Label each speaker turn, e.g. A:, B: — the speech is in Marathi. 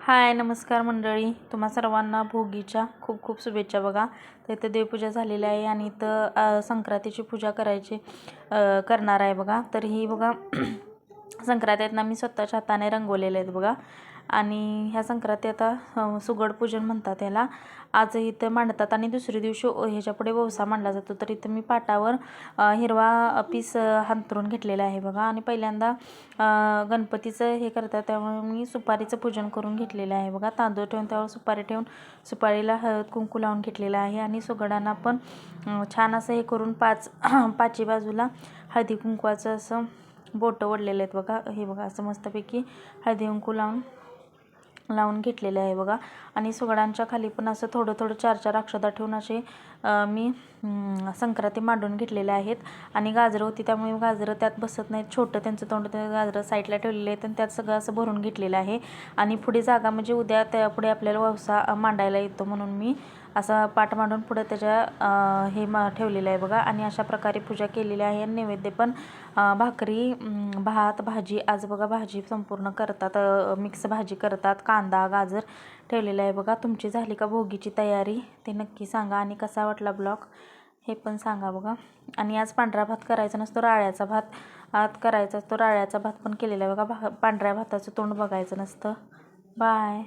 A: हाय नमस्कार मंडळी, तुम्हा सर्वांना भोगीच्या खूप खूप शुभेच्छा. बघा तर इथं देवपूजा झालेली आहे आणि इथं संक्रांतीची पूजा करणार आहे. बघा तर ही बघा संक्रांती आहेत ना, मी स्वतःच्या हाताने रंगवलेले आहेत बघा. आणि ह्या संक्रांती आता सुगड पूजन म्हणतात याला. आज इथं मांडतात आणि दुसऱ्या दिवशी ह्याच्या पुढे ववसा मांडला जातो. तर इथं मी पाटावर हिरवा पीस हांतरून घेतलेला आहे बघा. आणि पहिल्यांदा गणपतीचं हे करतात, त्यामुळे मी सुपारीचं पूजन करून घेतलेलं आहे बघा. तांदूळ ठेवून त्यावर सुपारी ठेवून सुपारीला हळद कुंकू लावून घेतलेलं आहे. आणि सुगडांना पण छान असं हे करून पाची बाजूला हळदी कुंकवाचं असं बोटं ओढलेले आहेत बघा. हे बघा असं मस्तपैकी हळदी कुंकू लावून घेतलेले आहे बघा. आणि सुगडांच्या खाली पण असं थोडं थोडं 4-4 अक्षता ठेवून असे मी संक्रांती मांडून घेतलेले आहेत. आणि गाजरं होती त्यामुळे गाजरं त्यात बसत नाहीत, छोटं त्यांचं तोंड ते गाजरं साईडला ठेवलेले आहेत आणि त्यात सगळं असं भरून घेतलेलं आहे. आणि पुढे जागा म्हणजे उद्या त्यापुढे आपल्याला ववसा मांडायला येतो म्हणून मी असा पाट मांडून पुढे त्याच्या ठेवलेलं आहे बघा. आणि अशा प्रकारे पूजा केलेली आहे. आणि नैवेद्य पण भाकरी, भात, भाजी. आज बघा भाजी संपूर्ण करतात, मिक्स भाजी करतात, कांदा गाजर ठेवलेलं आहे बघा. तुमची झाली का भोगीची तयारी ते नक्की सांगा. आणि कसा वाटला ब्लॉग हे पण सांगा बघा. आणि आज पांढरा भात करायचा नसतो, राळ्याचा भात करायचा असतो. राळ्याचा भात पण केलेला आहे बघा. पांढऱ्या भाताचं तोंड बघायचं नसतं. बाय.